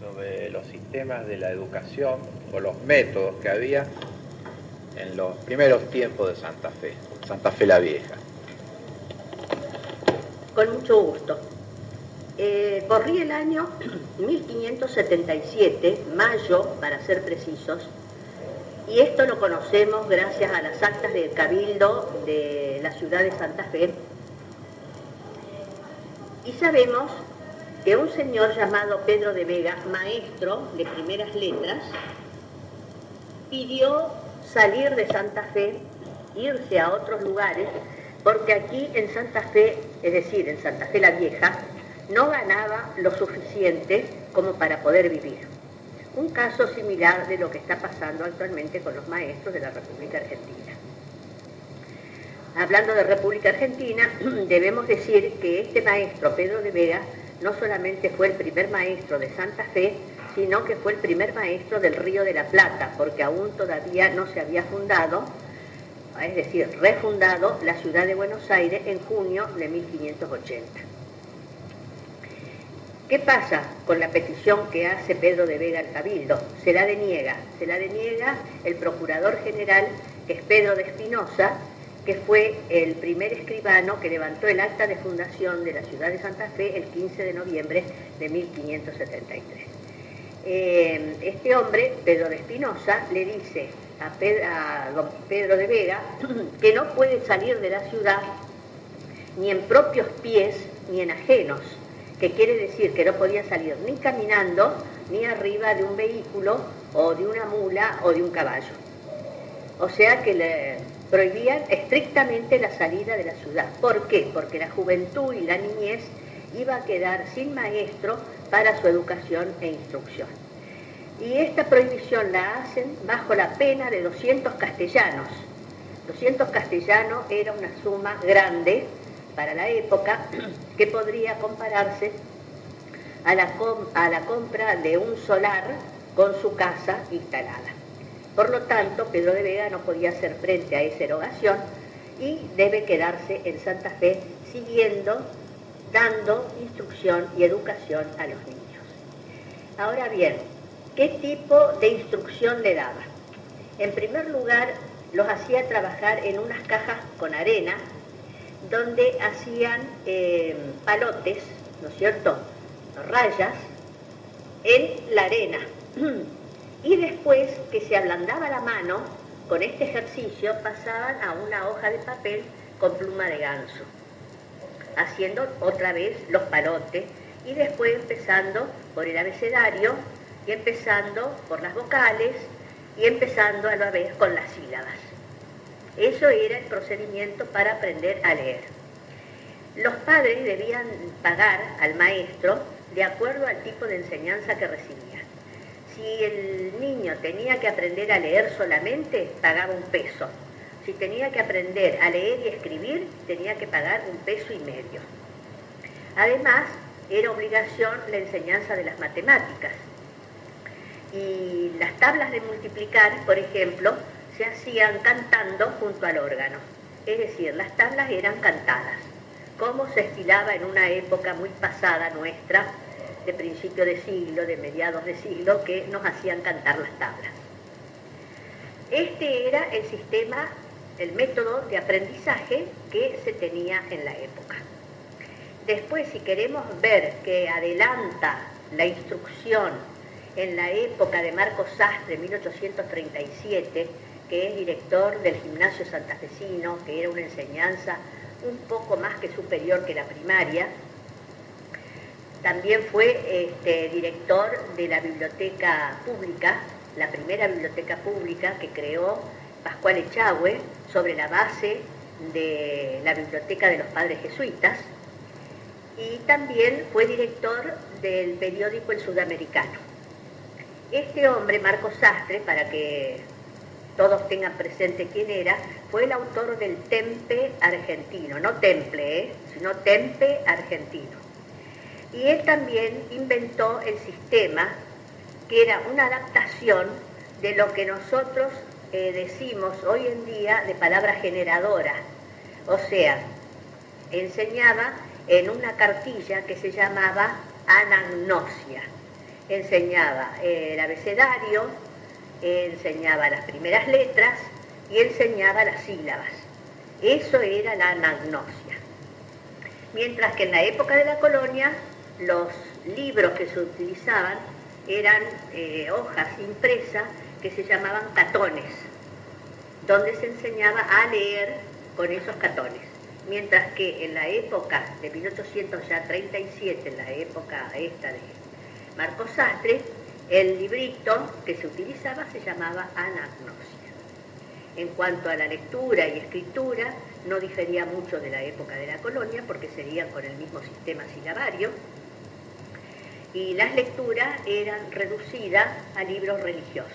sobre los sistemas de la educación o los métodos que había en los primeros tiempos de Santa Fe la Vieja. Con mucho gusto. Corría el año 1577, mayo para ser precisos, y esto lo conocemos gracias a las actas del Cabildo de la ciudad de Santa Fe, y sabemos que un señor llamado Pedro de Vega, maestro de primeras letras, pidió salir de Santa Fe, irse a otros lugares, porque aquí en Santa Fe, es decir, en Santa Fe la Vieja, no ganaba lo suficiente como para poder vivir. Un caso similar de lo que está pasando actualmente con los maestros de la República Argentina. Hablando de República Argentina, debemos decir que este maestro, Pedro de Vega, no solamente fue el primer maestro de Santa Fe, sino que fue el primer maestro del Río de la Plata, porque aún todavía no se había fundado, es decir, refundado la ciudad de Buenos Aires en junio de 1580. ¿Qué pasa con la petición que hace Pedro de Vega al Cabildo? Se la deniega el procurador general, que es Pedro de Espinosa, que fue el primer escribano que levantó el acta de fundación de la ciudad de Santa Fe el 15 de noviembre de 1573. Este hombre, Pedro de Espinosa, le dice a don Pedro de Vega que no puede salir de la ciudad ni en propios pies ni en ajenos, que quiere decir que no podía salir ni caminando ni arriba de un vehículo o de una mula o de un caballo. O sea que le prohibían estrictamente la salida de la ciudad. ¿Por qué? Porque la juventud y la niñez iba a quedar sin maestro para su educación e instrucción. Y esta prohibición la hacen bajo la pena de 200 castellanos. 200 castellanos era una suma grande para la época, que podría compararse a la compra de un solar con su casa instalada. Por lo tanto, Pedro de Vega no podía hacer frente a esa erogación y debe quedarse en Santa Fe dando instrucción y educación a los niños. Ahora bien, ¿qué tipo de instrucción le daba? En primer lugar, los hacía trabajar en unas cajas con arena, donde hacían palotes, ¿no es cierto?, rayas en la arena. Y después que se ablandaba la mano, con este ejercicio pasaban a una hoja de papel con pluma de ganso, haciendo otra vez los palotes, y después empezando por el abecedario, y empezando por las vocales, y empezando a la vez con las sílabas. Eso era el procedimiento para aprender a leer. Los padres debían pagar al maestro de acuerdo al tipo de enseñanza que recibía. Si el niño tenía que aprender a leer solamente, pagaba 1 peso. Si tenía que aprender a leer y escribir, tenía que pagar 1,5 pesos. Además, era obligación la enseñanza de las matemáticas. Y las tablas de multiplicar, por ejemplo, se hacían cantando junto al órgano. Es decir, las tablas eran cantadas, como se estilaba en una época muy pasada nuestra, de principio de siglo, de mediados de siglo, que nos hacían cantar las tablas. Este era el sistema, el método de aprendizaje que se tenía en la época. Después, si queremos ver que adelanta la instrucción en la época de Marcos Sastre, 1837, que es director del Gimnasio Santafesino, que era una enseñanza un poco más que superior que la primaria. También fue director de la biblioteca pública, la primera biblioteca pública que creó Pascual Echagüe sobre la base de la biblioteca de los padres jesuitas, y también fue director del periódico El Sudamericano. Este hombre, Marcos Sastre, para que todos tengan presente quién era, fue el autor del Tempe argentino, no temple, sino Tempe argentino. Y él también inventó el sistema, que era una adaptación de lo que nosotros decimos hoy en día de palabra generadora. O sea, enseñaba en una cartilla que se llamaba anagnosia. Enseñaba el abecedario, enseñaba las primeras letras y enseñaba las sílabas. Eso era la anagnosia. Mientras que en la época de la colonia, los libros que se utilizaban eran hojas impresas que se llamaban catones, donde se enseñaba a leer con esos catones. Mientras que en la época de 1837, en la época esta de Marcos Sastre, el librito que se utilizaba se llamaba anagnosia. En cuanto a la lectura y escritura, no difería mucho de la época de la colonia, porque seguían con el mismo sistema silabario, y las lecturas eran reducidas a libros religiosos.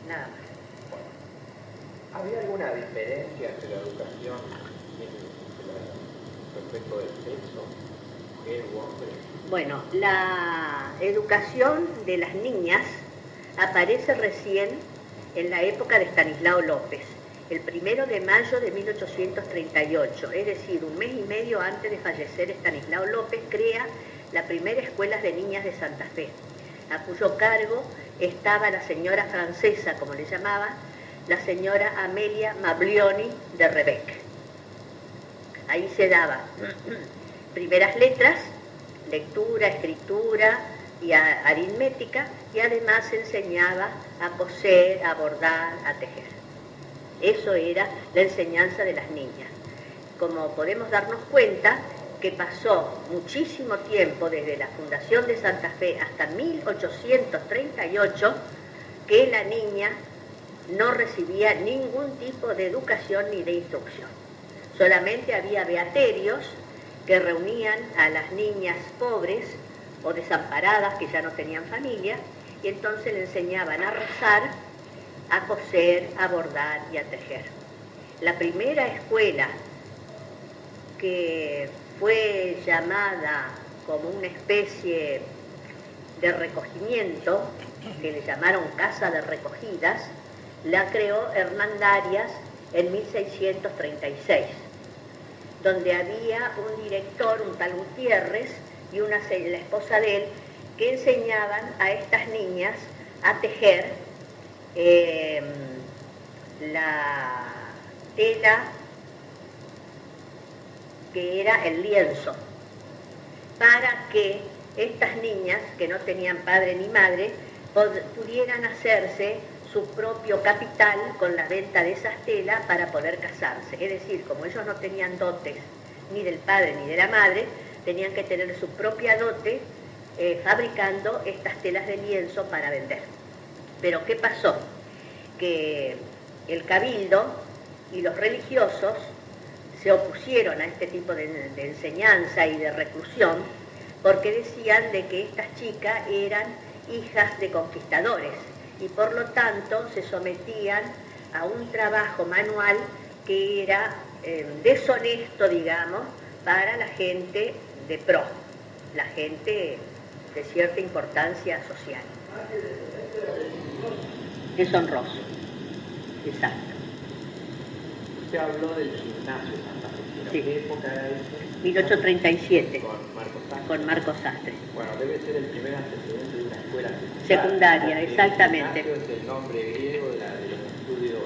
Nada más. ¿Había alguna diferencia entre la educación respecto del sexo, mujer u hombre? Bueno, la educación de las niñas aparece recién en la época de Estanislao López, el 1 de mayo de 1838, es decir, un mes y medio antes de fallecer Estanislao López, crea la primera escuela de niñas de Santa Fe, a cuyo cargo estaba la señora francesa, como le llamaba, la señora Amelia Mablioni de Rebec. Ahí se daba primeras letras, lectura, escritura y aritmética, y además se enseñaba a coser, a bordar, a tejer. Eso era la enseñanza de las niñas. Como podemos darnos cuenta que pasó muchísimo tiempo desde la fundación de Santa Fe hasta 1838 que la niña no recibía ningún tipo de educación ni de instrucción. Solamente había beaterios que reunían a las niñas pobres o desamparadas que ya no tenían familia, y entonces le enseñaban a rezar, a coser, a bordar y a tejer. La primera escuela que fue llamada como una especie de recogimiento, que le llamaron Casa de Recogidas, la creó Hernán Darias en 1636, donde había un director, un tal Gutiérrez, y la esposa de él, que enseñaban a estas niñas a tejer la tela que era el lienzo, para que estas niñas, que no tenían padre ni madre, pudieran hacerse su propio capital con la venta de esas telas para poder casarse. Es decir, como ellos no tenían dotes ni del padre ni de la madre, tenían que tener su propia dote fabricando estas telas de lienzo para vender. Pero ¿qué pasó? Que el cabildo y los religiosos se opusieron a este tipo de enseñanza y de reclusión, porque decían de que estas chicas eran hijas de conquistadores y por lo tanto se sometían a un trabajo manual que era deshonesto, digamos, para la gente de pro, la gente de cierta importancia social. Deshonroso, exacto. Usted habló del gimnasio santafesino. Sí. ¿Qué época era eso? 1837. Con Marcos Sastre. Con Marcos Sastre. Bueno, debe ser el primer antecedente de una escuela Secundaria, exactamente. El gimnasio es el nombre griego de los estudios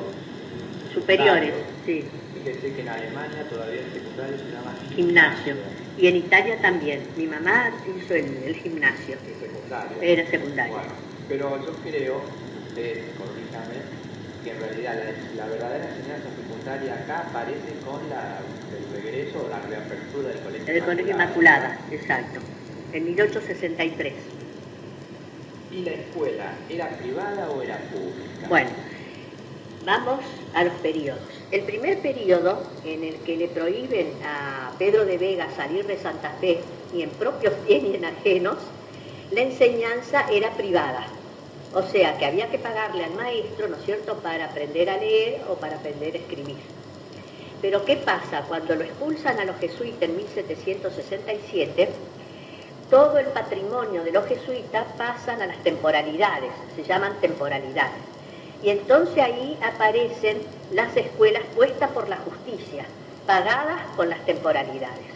superiores, sí. Fíjese que en Alemania todavía el secundario se llama Gimnasio. Y en Italia también. Mi mamá hizo el gimnasio. El secundario. Era secundario. Bueno, pero yo creo, ustedes corríjame, que en realidad la verdadera enseñanza secundaria acá aparece con el regreso o la reapertura del colegio. El colegio Inmaculada, exacto. En 1863. ¿Y la escuela era privada o era pública? Bueno, vamos a los periodos. El primer periodo en el que le prohíben a Pedro de Vega salir de Santa Fe, ni en propios pies ni en ajenos, la enseñanza era privada. O sea, que había que pagarle al maestro, ¿no es cierto?, para aprender a leer o para aprender a escribir. Pero ¿qué pasa? Cuando lo expulsan a los jesuitas en 1767, todo el patrimonio de los jesuitas pasan a las temporalidades, se llaman temporalidades. Y entonces ahí aparecen las escuelas puestas por la justicia, pagadas con las temporalidades.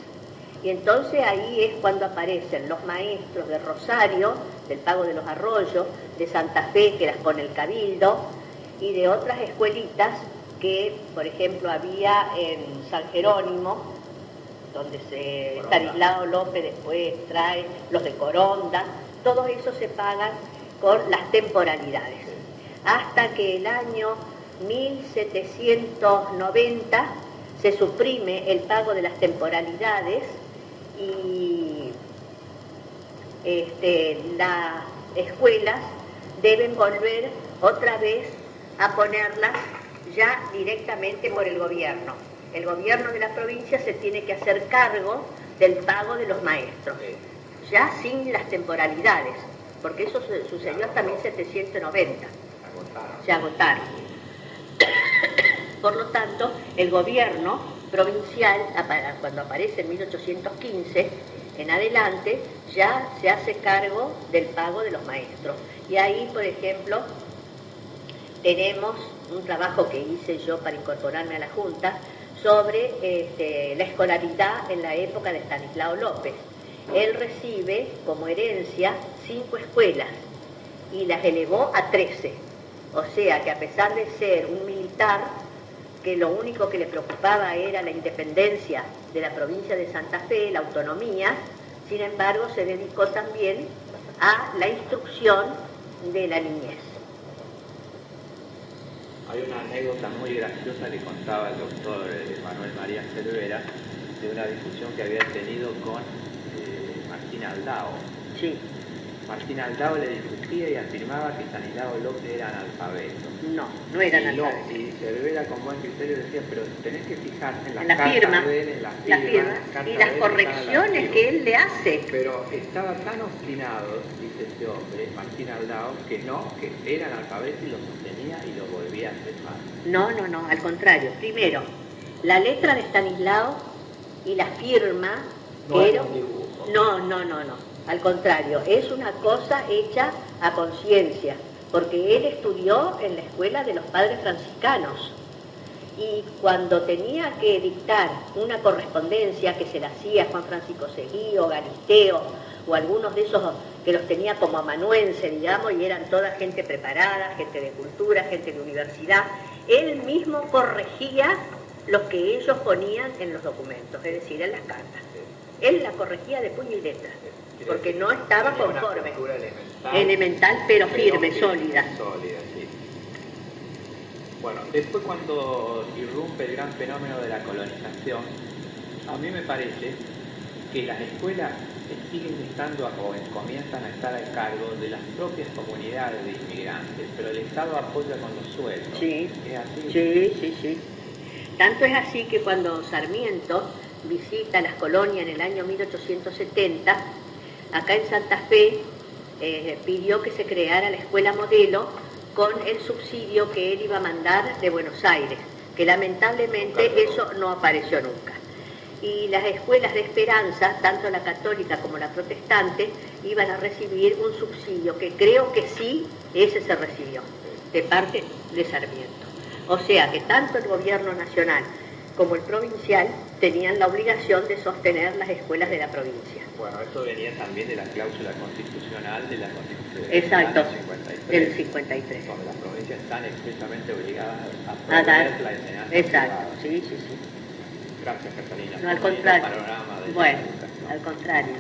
Y entonces ahí es cuando aparecen los maestros de Rosario, del Pago de los Arroyos, de Santa Fe, que las pone el Cabildo, y de otras escuelitas que, por ejemplo, había en San Jerónimo, donde Estanislao López después trae los de Coronda, todos esos se pagan con las temporalidades. Hasta que el año 1790 se suprime el pago de las temporalidades y las escuelas deben volver otra vez a ponerlas ya directamente por el gobierno. El gobierno de la provincia se tiene que hacer cargo del pago de los maestros, ya sin las temporalidades, porque eso sucedió hasta 1790. Se agotaron. Por lo tanto, el gobierno provincial, cuando aparece en 1815, en adelante, ya se hace cargo del pago de los maestros. Y ahí, por ejemplo, tenemos un trabajo que hice yo para incorporarme a la Junta sobre la escolaridad en la época de Estanislao López. Él recibe como herencia 5 escuelas y las elevó a 13. O sea que a pesar de ser un militar, que lo único que le preocupaba era la independencia de la provincia de Santa Fe, la autonomía, sin embargo se dedicó también a la instrucción de la niñez. Hay una anécdota muy graciosa que contaba el doctor Manuel María Cervera de una discusión que había tenido con Martín Aldao. Sí. Martín Aldao le discutía y afirmaba que Estanislao López era analfabeto. No eran analfabetos. Y Cervera con buen criterio decía, pero tenés que fijarte en la las firma, cartas de él, en la firma, y las correcciones que él le hace. Pero estaba tan obstinado, dice este hombre, Martín Aldao, que era analfabeto y lo sostenía y lo volvía a hacer mal. No, al contrario. Primero, la letra de Estanislao y la firma, No era un dibujo. No. Al contrario, es una cosa hecha a conciencia, porque él estudió en la escuela de los padres franciscanos y cuando tenía que dictar una correspondencia que se la hacía Juan Francisco Seguí o Galisteo o algunos de esos que los tenía como amanuense, digamos, y eran toda gente preparada, gente de cultura, gente de universidad, él mismo corregía lo que ellos ponían en los documentos, es decir, en las cartas. Él la corregía de puño y letra, porque no estaba conforme. Elemental, pero firme, sólida. Sí. Bueno, después cuando irrumpe el gran fenómeno de la colonización, a mí me parece que las escuelas siguen estando o comienzan a estar a cargo de las propias comunidades de inmigrantes, pero el Estado apoya con los sueldos. Sí. ¿Es así? Sí. Tanto es así que cuando Sarmiento visita las colonias en el año 1870, acá en Santa Fe pidió que se creara la escuela modelo con el subsidio que él iba a mandar de Buenos Aires, que lamentablemente eso no apareció nunca. Y las escuelas de Esperanza, tanto la católica como la protestante, iban a recibir un subsidio, que creo que sí, ese se recibió, de parte de Sarmiento. O sea que tanto el gobierno nacional como el provincial tenían la obligación de sostener las escuelas de la provincia. Bueno, esto venía también de la cláusula constitucional de la Constitución Exacto, del 53. Donde las provincias están expresamente obligadas a dar proveer la enseñanza exacto, privada. sí. Gracias, Catalina. No, al contrario. Panorama de Bueno, la educación. al contrario.